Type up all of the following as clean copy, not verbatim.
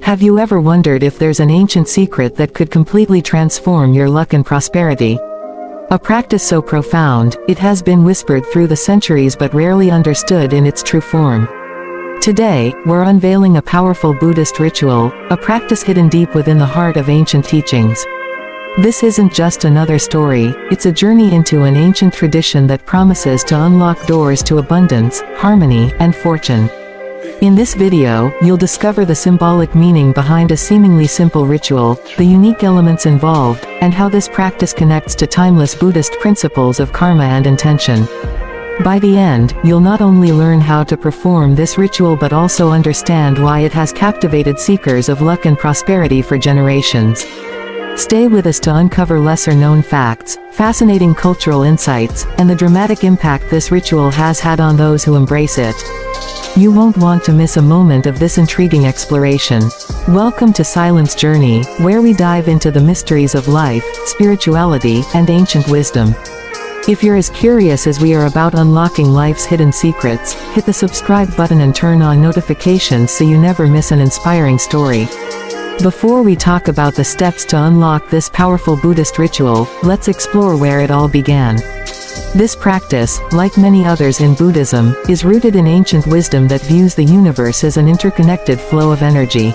Have you ever wondered if there's an ancient secret that could completely transform your luck and prosperity? A practice so profound, it has been whispered through the centuries but rarely understood in its true form. Today, we're unveiling a powerful Buddhist ritual, a practice hidden deep within the heart of ancient teachings. This isn't just another story, it's a journey into an ancient tradition that promises to unlock doors to abundance, harmony, and fortune. In this video, you'll discover the symbolic meaning behind a seemingly simple ritual, the unique elements involved, and how this practice connects to timeless Buddhist principles of karma and intention. By the end, you'll not only learn how to perform this ritual but also understand why it has captivated seekers of luck and prosperity for generations. Stay with us to uncover lesser-known facts, fascinating cultural insights, and the dramatic impact this ritual has had on those who embrace it. You won't want to miss a moment of this intriguing exploration. Welcome to Silence Journey, where we dive into the mysteries of life, spirituality, and ancient wisdom. If you're as curious as we are about unlocking life's hidden secrets, hit the subscribe button and turn on notifications so you never miss an inspiring story. Before we talk about the steps to unlock this powerful Buddhist ritual, let's explore where it all began. This practice, like many others in Buddhism, is rooted in ancient wisdom that views the universe as an interconnected flow of energy.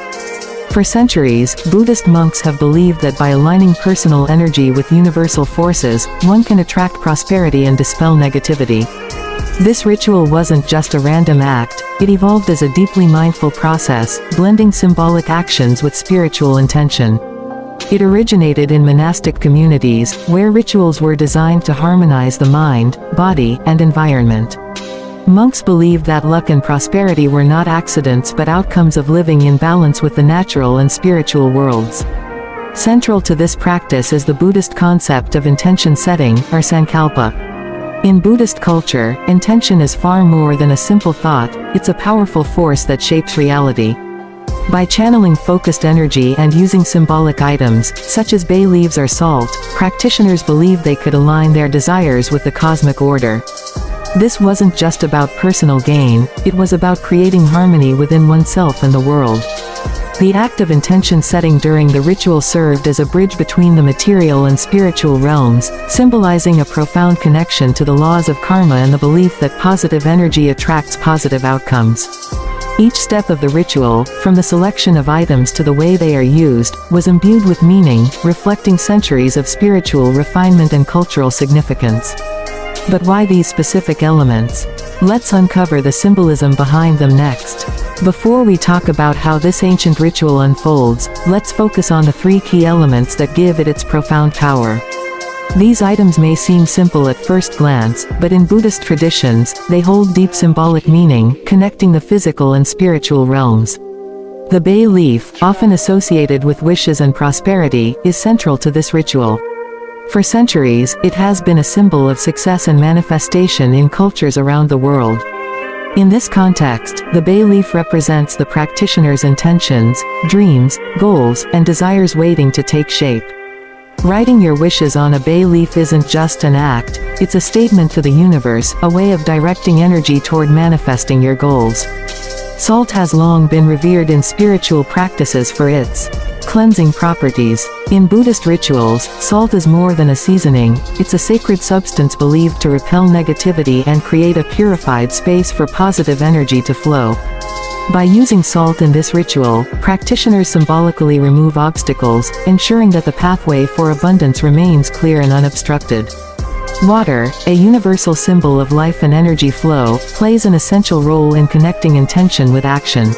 For centuries, Buddhist monks have believed that by aligning personal energy with universal forces, one can attract prosperity and dispel negativity. This ritual wasn't just a random act, it evolved as a deeply mindful process, blending symbolic actions with spiritual intention. It originated in monastic communities, where rituals were designed to harmonize the mind, body, and environment. Monks believed that luck and prosperity were not accidents but outcomes of living in balance with the natural and spiritual worlds. Central to this practice is the Buddhist concept of intention setting, or sankalpa. In Buddhist culture, intention is far more than a simple thought, it's a powerful force that shapes reality. By channeling focused energy and using symbolic items, such as bay leaves or salt, practitioners believed they could align their desires with the cosmic order. This wasn't just about personal gain, it was about creating harmony within oneself and the world. The act of intention setting during the ritual served as a bridge between the material and spiritual realms, symbolizing a profound connection to the laws of karma and the belief that positive energy attracts positive outcomes. Each step of the ritual, from the selection of items to the way they are used, was imbued with meaning, reflecting centuries of spiritual refinement and cultural significance. But why these specific elements? Let's uncover the symbolism behind them next. Before we talk about how this ancient ritual unfolds, let's focus on the three key elements that give it its profound power. These items may seem simple at first glance, but in Buddhist traditions, they hold deep symbolic meaning, connecting the physical and spiritual realms. The bay leaf, often associated with wishes and prosperity, is central to this ritual. For centuries, it has been a symbol of success and manifestation in cultures around the world. In this context, the bay leaf represents the practitioner's intentions, dreams, goals, and desires waiting to take shape. Writing your wishes on a bay leaf isn't just an act, it's a statement to the universe, a way of directing energy toward manifesting your goals. Salt has long been revered in spiritual practices for its cleansing properties. In Buddhist rituals, salt is more than a seasoning, it's a sacred substance believed to repel negativity and create a purified space for positive energy to flow. By using salt in this ritual, practitioners symbolically remove obstacles, ensuring that the pathway for abundance remains clear and unobstructed. Water, a universal symbol of life and energy flow, plays an essential role in connecting intention with action.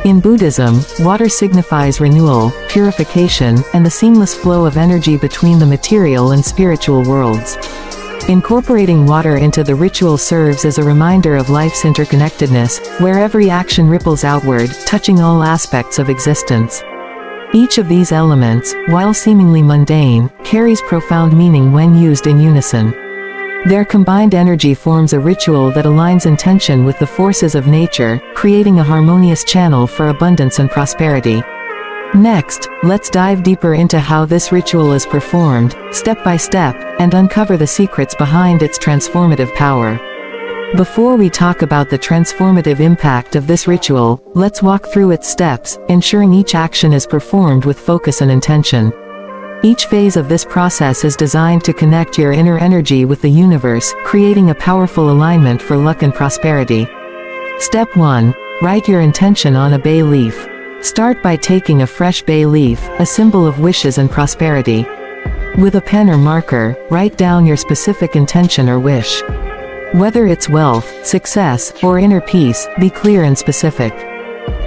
In Buddhism, water signifies renewal, purification, and the seamless flow of energy between the material and spiritual worlds. Incorporating water into the ritual serves as a reminder of life's interconnectedness, where every action ripples outward, touching all aspects of existence. Each of these elements, while seemingly mundane, carries profound meaning when used in unison. Their combined energy forms a ritual that aligns intention with the forces of nature, creating a harmonious channel for abundance and prosperity. Next, let's dive deeper into how this ritual is performed, step by step, and uncover the secrets behind its transformative power. Before we talk about the transformative impact of this ritual, let's walk through its steps, ensuring each action is performed with focus and intention. Each phase of this process is designed to connect your inner energy with the universe, creating a powerful alignment for luck and prosperity. Step 1. Write your intention on a bay leaf. Start by taking a fresh bay leaf, a symbol of wishes and prosperity. With a pen or marker, write down your specific intention or wish. Whether it's wealth, success, or inner peace, be clear and specific.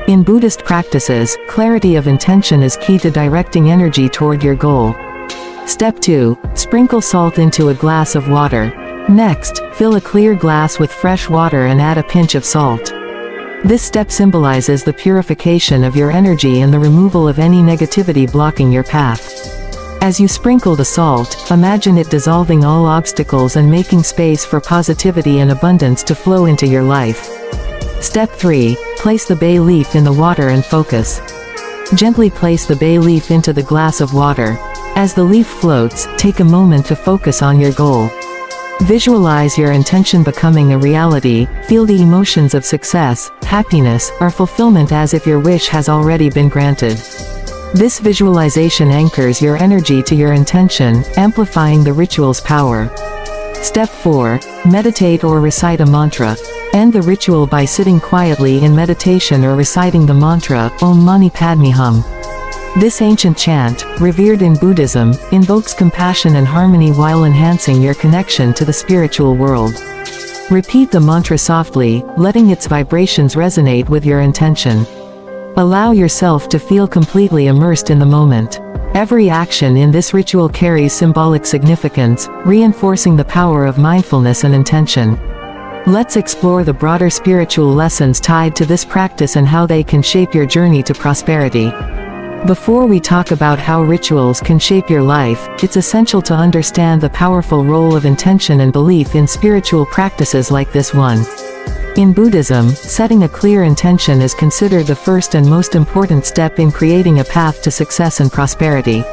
In Buddhist practices, clarity of intention is key to directing energy toward your goal. Step 2. Sprinkle salt into a glass of water. Next, fill a clear glass with fresh water and add a pinch of salt. This step symbolizes the purification of your energy and the removal of any negativity blocking your path. As you sprinkle the salt, imagine it dissolving all obstacles and making space for positivity and abundance to flow into your life. Step 3. Place the bay leaf in the water and focus. Gently place the bay leaf into the glass of water. As the leaf floats, take a moment to focus on your goal. Visualize your intention becoming a reality, feel the emotions of success, happiness, or fulfillment as if your wish has already been granted. This visualization anchors your energy to your intention, amplifying the ritual's power. Step 4. Meditate or recite a mantra. End the ritual by sitting quietly in meditation or reciting the mantra, Om Mani Padme Hum. This ancient chant, revered in Buddhism, invokes compassion and harmony while enhancing your connection to the spiritual world. Repeat the mantra softly, letting its vibrations resonate with your intention. Allow yourself to feel completely immersed in the moment. Every action in this ritual carries symbolic significance, reinforcing the power of mindfulness and intention. Let's explore the broader spiritual lessons tied to this practice and how they can shape your journey to prosperity. Before we talk about how rituals can shape your life, it's essential to understand the powerful role of intention and belief in spiritual practices like this one. In Buddhism, setting a clear intention is considered the first and most important step in creating a path to success and prosperity.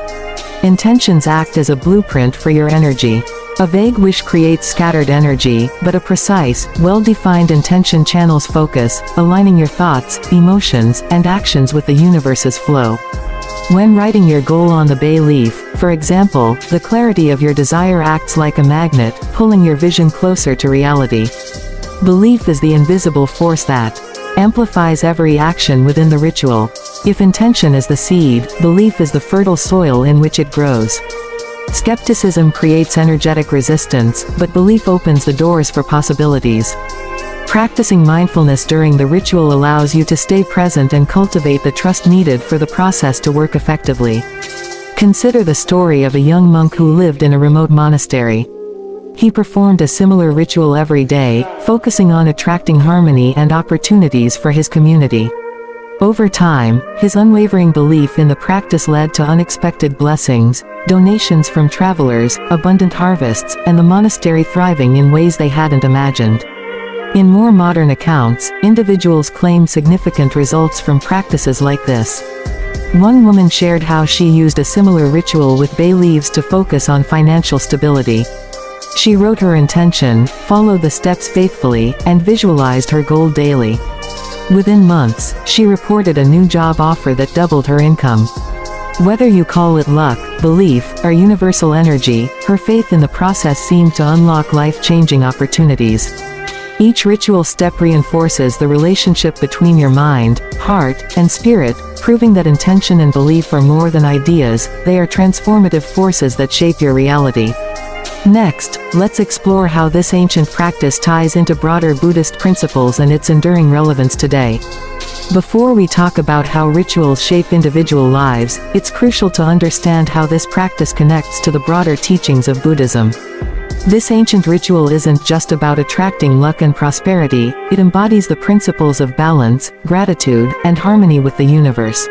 Intentions act as a blueprint for your energy. A vague wish creates scattered energy, but a precise, well-defined intention channels focus, aligning your thoughts, emotions, and actions with the universe's flow. When writing your goal on the bay leaf, for example, the clarity of your desire acts like a magnet, pulling your vision closer to reality. Belief is the invisible force that amplifies every action within the ritual. If intention is the seed, belief is the fertile soil in which it grows. Skepticism creates energetic resistance, but belief opens the doors for possibilities. Practicing mindfulness during the ritual allows you to stay present and cultivate the trust needed for the process to work effectively. Consider the story of a young monk who lived in a remote monastery. He performed a similar ritual every day, focusing on attracting harmony and opportunities for his community. Over time, his unwavering belief in the practice led to unexpected blessings, donations from travelers, abundant harvests, and the monastery thriving in ways they hadn't imagined. In more modern accounts, individuals claim significant results from practices like this. One woman shared how she used a similar ritual with bay leaves to focus on financial stability. She wrote her intention, followed the steps faithfully, and visualized her goal daily. Within months, she reported a new job offer that doubled her income. Whether you call it luck, belief, or universal energy, her faith in the process seemed to unlock life-changing opportunities. Each ritual step reinforces the relationship between your mind, heart, and spirit, proving that intention and belief are more than ideas, they are transformative forces that shape your reality. Next, let's explore how this ancient practice ties into broader Buddhist principles and its enduring relevance today. Before we talk about how rituals shape individual lives, it's crucial to understand how this practice connects to the broader teachings of Buddhism. This ancient ritual isn't just about attracting luck and prosperity, it embodies the principles of balance, gratitude, and harmony with the universe.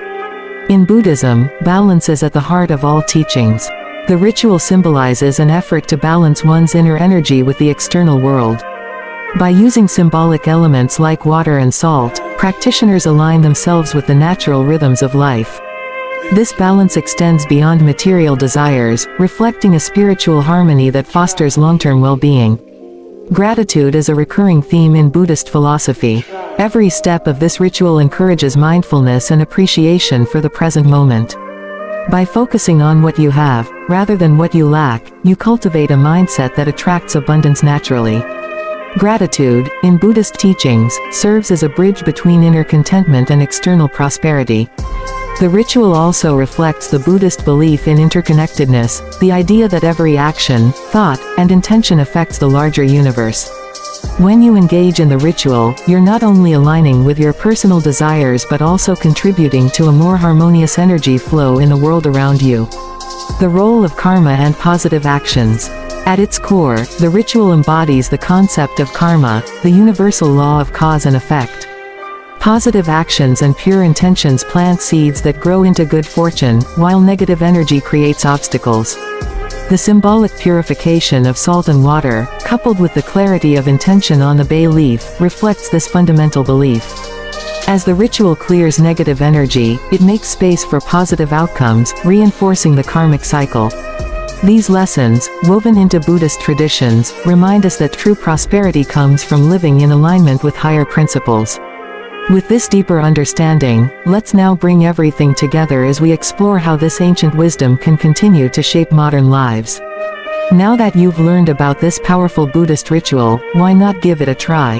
In Buddhism, balance is at the heart of all teachings. The ritual symbolizes an effort to balance one's inner energy with the external world. By using symbolic elements like water and salt, practitioners align themselves with the natural rhythms of life. This balance extends beyond material desires, reflecting a spiritual harmony that fosters long-term well-being. Gratitude is a recurring theme in Buddhist philosophy. Every step of this ritual encourages mindfulness and appreciation for the present moment. By focusing on what you have, rather than what you lack, you cultivate a mindset that attracts abundance naturally. Gratitude, in Buddhist teachings, serves as a bridge between inner contentment and external prosperity. The ritual also reflects the Buddhist belief in interconnectedness, the idea that every action, thought, and intention affects the larger universe. When you engage in the ritual, you're not only aligning with your personal desires but also contributing to a more harmonious energy flow in the world around you. The role of karma and positive actions. At its core, the ritual embodies the concept of karma, the universal law of cause and effect. Positive actions and pure intentions plant seeds that grow into good fortune, while negative energy creates obstacles. The symbolic purification of salt and water, coupled with the clarity of intention on the bay leaf, reflects this fundamental belief. As the ritual clears negative energy, it makes space for positive outcomes, reinforcing the karmic cycle. These lessons, woven into Buddhist traditions, remind us that true prosperity comes from living in alignment with higher principles. With this deeper understanding, let's now bring everything together as we explore how this ancient wisdom can continue to shape modern lives. Now that you've learned about this powerful Buddhist ritual, why not give it a try?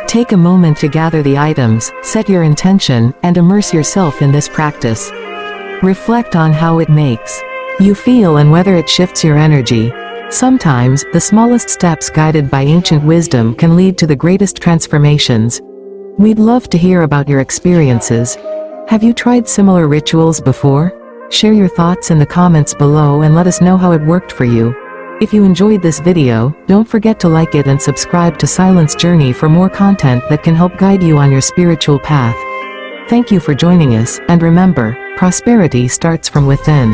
Take a moment to gather the items, set your intention, and immerse yourself in this practice. Reflect on how it makes you feel and whether it shifts your energy. Sometimes, the smallest steps guided by ancient wisdom can lead to the greatest transformations. We'd love to hear about your experiences. Have you tried similar rituals before? Share your thoughts in the comments below and let us know how it worked for you. If you enjoyed this video, don't forget to like it and subscribe to Silence Journey for more content that can help guide you on your spiritual path. Thank you for joining us, and remember, prosperity starts from within.